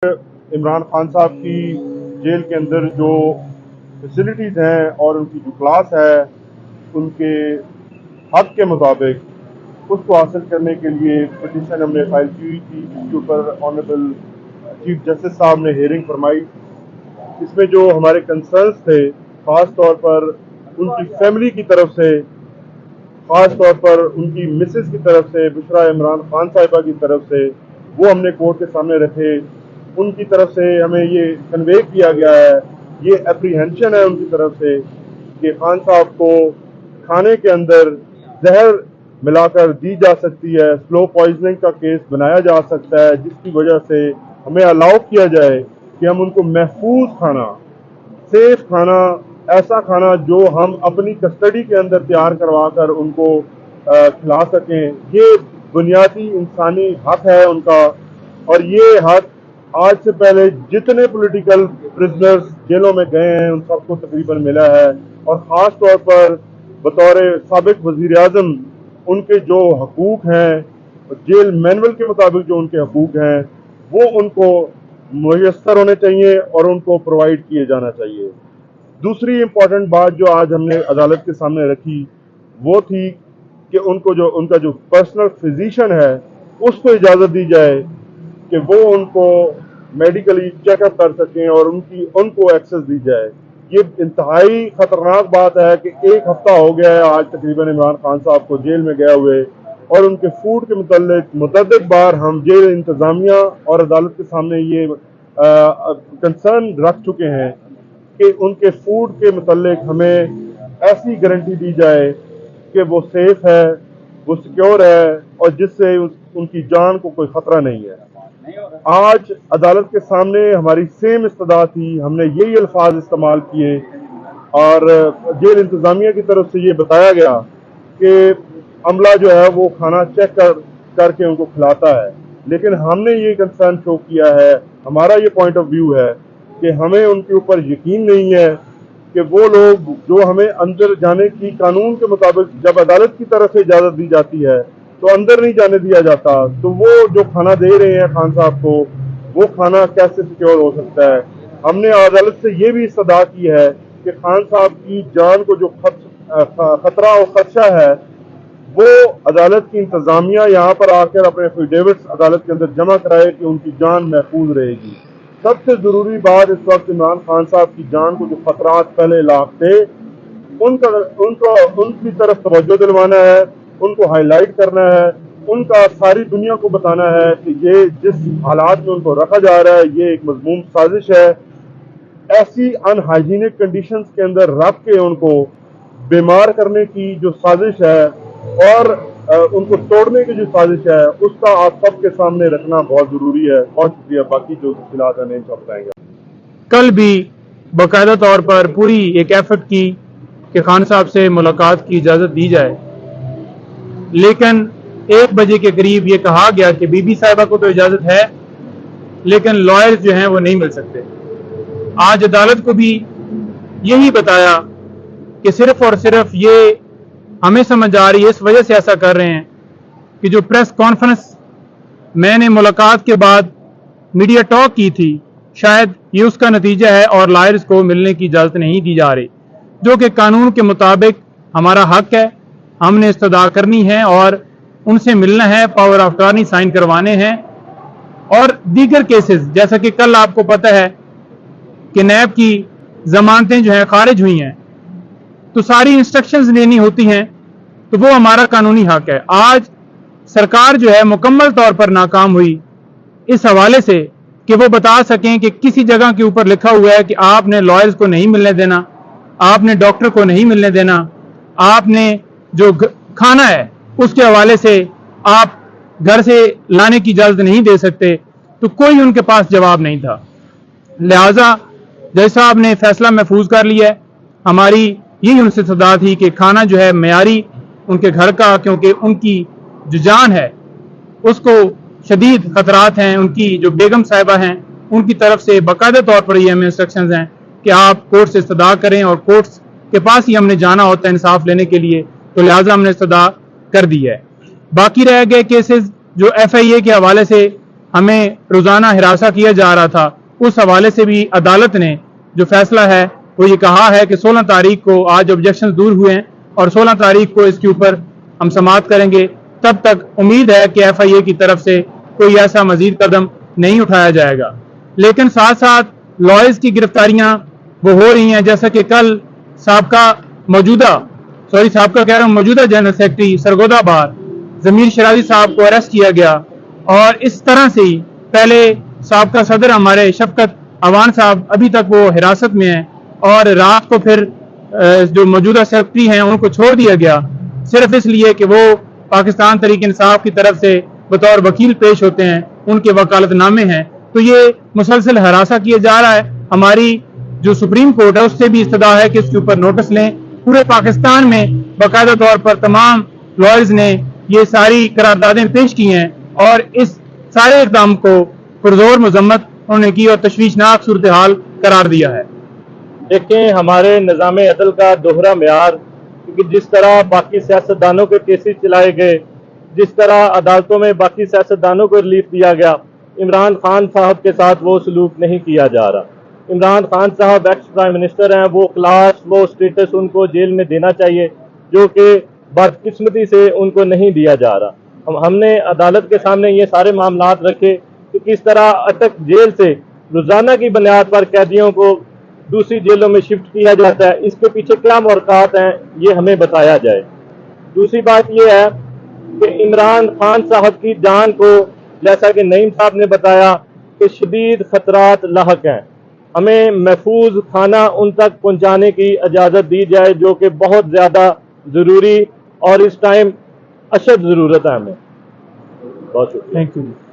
इमरान खान साहब की जेल के अंदर जो फैसिलिटीज़ हैं और उनकी जो क्लास है उनके हक के मुताबिक उसको हासिल करने के लिए पिटीशन हमने फाइल की हुई थी, जिसके ऊपर ऑनरेबल चीफ जस्टिस साहब ने हियरिंग फरमाई। इसमें जो हमारे कंसर्न्स थे, ख़ास तौर पर उनकी फैमिली की तरफ से, ख़ास तौर पर उनकी मिसेस की तरफ से, बुशरा इमरान खान साहिबा की तरफ से, वो हमने कोर्ट के सामने रखे। उनकी तरफ से हमें ये कन्वे किया गया है, ये एप्रीहेंशन है उनकी तरफ से कि खान साहब को खाने के अंदर जहर मिलाकर दी जा सकती है, स्लो पॉइजनिंग का केस बनाया जा सकता है, जिसकी वजह से हमें अलाउ किया जाए कि हम उनको महफूज खाना, सेफ खाना, ऐसा खाना जो हम अपनी कस्टडी के अंदर तैयार करवा कर उनको खिला सकें। ये बुनियादी इंसानी हक है उनका, और ये हक आज से पहले जितने पॉलिटिकल प्रिजनर्स जेलों में गए हैं उन सबको तकरीबन मिला है। और ख़ास तौर पर बतौर साबिक वज़ीर आज़म उनके जो हकूक़ हैं, जेल मैनुअल के मुताबिक जो उनके हकूक़ हैं, वो उनको मुयस्सर होने चाहिए और उनको प्रोवाइड किए जाना चाहिए। दूसरी इम्पॉर्टेंट बात जो आज हमने अदालत के सामने रखी वो थी कि उनका जो पर्सनल फिजिशियन है उसको इजाज़त दी जाए कि वो उनको मेडिकली चेकअप कर सकें और उनको एक्सेस दी जाए। ये इंतहाई ख़तरनाक बात है कि एक हफ्ता हो गया है आज तकरीबन इमरान खान साहब को जेल में गए हुए, और उनके फूड के मुतल्लिक मुतअद्दिद बार हम जेल इंतज़ामिया और अदालत के सामने ये कंसर्न रख चुके हैं कि उनके फूड के मुतल्लिक हमें ऐसी गारंटी दी जाए कि वो सेफ है, वो सिक्योर है, और जिससे उनकी जान को कोई ख़तरा नहीं है। आज अदालत के सामने हमारी सेम इस्तदा थी, हमने यही अल्फाज इस्तेमाल किए और जेल इंतज़ामिया की तरफ से ये बताया गया कि अमला जो है वो खाना चेक करके उनको खिलाता है, लेकिन हमने ये कंसर्न शो किया है, हमारा ये पॉइंट ऑफ व्यू है कि हमें उनके ऊपर यकीन नहीं है कि वो लोग जो हमें अंदर जाने की कानून के मुताबिक जब अदालत की तरफ से इजाज़त दी जाती है तो अंदर नहीं जाने दिया जाता, तो वो जो खाना दे रहे हैं खान साहब को, वो खाना कैसे सिक्योर हो सकता है। हमने अदालत से ये भी इस्तदा की है कि खान साहब की जान को जो खतरा और खदशा है वो अदालत की इंतज़ामिया यहाँ पर आकर अपने एफिडेविट्स अदालत के अंदर जमा कराए कि उनकी जान महफूज रहेगी। सबसे ज़रूरी बात इस वक्त इमरान खान साहब की जान को जो खतरात पहले लाख थे उनकी तरफ तवज्जो दिलवाना है, उनको हाईलाइट करना है, उनका सारी दुनिया को बताना है कि ये जिस हालात में उनको रखा जा रहा है ये एक मज़मूम साजिश है। ऐसी अनहाइजीनिक कंडीशंस के अंदर रख के उनको बीमार करने की जो साजिश है और उनको तोड़ने की जो साजिश है उसका आप सबके सामने रखना बहुत ज़रूरी है। बहुत शुक्रिया। बाकी जो तफसीलात हैं नहीं बताएंगे। कल भी बाकायदा तौर पर पूरी एक एफर्ट की कि खान साहब से मुलाकात की इजाज़त दी जाए, लेकिन 1 बजे के करीब ये कहा गया कि बीबी साहिबा को तो इजाज़त है लेकिन लॉयर्स जो हैं वो नहीं मिल सकते। आज अदालत को भी यही बताया कि सिर्फ और सिर्फ ये हमें समझ आ रही है, इस वजह से ऐसा कर रहे हैं कि जो प्रेस कॉन्फ्रेंस मैंने मुलाकात के बाद मीडिया टॉक की थी, शायद ये उसका नतीजा है और लॉयर्स को मिलने की इजाज़त नहीं दी जा रही, जो कि कानून के मुताबिक हमारा हक है, हमने इस्तदा करनी है और उनसे मिलना है, पावर ऑफ अटॉर्नी साइन करवाने हैं। और दीगर केसेस जैसा कि कल आपको पता है कि नैब की जमानतें जो हैं खारिज हुई हैं, तो सारी इंस्ट्रक्शंस लेनी होती हैं, तो वो हमारा कानूनी हक है। आज सरकार जो है मुकम्मल तौर पर नाकाम हुई इस हवाले से कि वो बता सकें कि किसी जगह के ऊपर लिखा हुआ है कि आपने लॉयर्स को नहीं मिलने देना, आपने डॉक्टर को नहीं मिलने देना, आपने जो खाना है उसके हवाले से आप घर से लाने की इजाज़त नहीं दे सकते, तो कोई उनके पास जवाब नहीं था। लिहाजा जज साहब ने फैसला महफूज कर लिया है। हमारी यही उनसे सदा थी कि खाना जो है मयारी उनके घर का, क्योंकि उनकी जो जान है उसको शदीद खतरात हैं। उनकी जो बेगम साहिबा हैं उनकी तरफ से बाकायदा तौर पर ये हमें इंस्ट्रक्शंस हैं कि आप कोर्ट से इस्तदा करें और कोर्ट्स के पास ही हमने जाना होता है इंसाफ लेने के लिए, तो लिहाजा हमने इस्तदा कर दी है। बाकी रह गए केसेस जो FIA के हवाले से हमें रोजाना हिरासा किया जा रहा था, उस हवाले से भी अदालत ने जो फैसला है वो ये कहा है कि 16 तारीख को आज ऑब्जेक्शन दूर हुए हैं और 16 तारीख को इसके ऊपर हम समाअत करेंगे। तब तक उम्मीद है कि FIA की तरफ से कोई ऐसा मजीद कदम नहीं उठाया जाएगा। लेकिन साथ साथ लॉयर्स की गिरफ्तारियां वो हो रही हैं, जैसा कि कल साबका मौजूदा जनरल सेक्रेटरी सरगोदा बार जमीर शराजी साहब को अरेस्ट किया गया और इस तरह से ही पहले साबका सदर हमारे शफकत अवान साहब अभी तक वो हिरासत में हैं और रात को फिर जो मौजूदा सेक्रेटरी हैं उनको छोड़ दिया गया सिर्फ इसलिए कि वो पाकिस्तान तहरीक इंसाफ की तरफ से बतौर वकील पेश होते हैं, उनके वकालतनामे हैं। तो ये मुसलसल हरासा किया जा रहा है। हमारी जो सुप्रीम कोर्ट है उससे भी इस्तदा है कि इसके ऊपर नोटिस लें। पूरे पाकिस्तान में बाकायदा तौर पर तमाम लॉयर्स ने ये सारी करारदादें पेश की हैं और इस सारे इक़दाम को पुरजोर मजम्मत उन्होंने की और तशवीशनाक सूरत हाल करार दिया है। देखें, हमारे निज़ाम अदल का दोहरा म्यार, क्योंकि जिस तरह बाकी सियासतदानों के केसेस चलाए गए, जिस तरह अदालतों में बाकी सियासतदानों को रिलीफ दिया गया, इमरान खान साहब के साथ वो सलूक नहीं किया जा रहा। इमरान खान साहब एक्स प्राइम मिनिस्टर हैं, वो क्लास वो स्टेटस उनको जेल में देना चाहिए जो कि बदकिस्मती से उनको नहीं दिया जा रहा। हमने अदालत के सामने ये सारे मामलात रखे कि किस तरह अटक जेल से रोज़ाना की बुनियाद पर कैदियों को दूसरी जेलों में शिफ्ट किया जाता है, इसके पीछे क्या मुहरक़ात हैं ये हमें बताया जाए। दूसरी बात यह है कि इमरान खान साहब की जान को, जैसा कि नईम साहब ने बताया, कि शदीद खतरात लाहक हैं। हमें महफूज खाना उन तक पहुंचाने की इजाज़त दी जाए जो कि बहुत ज़्यादा ज़रूरी और इस टाइम अशद ज़रूरत है हमें। बहुत शुक्रिया। Thank you.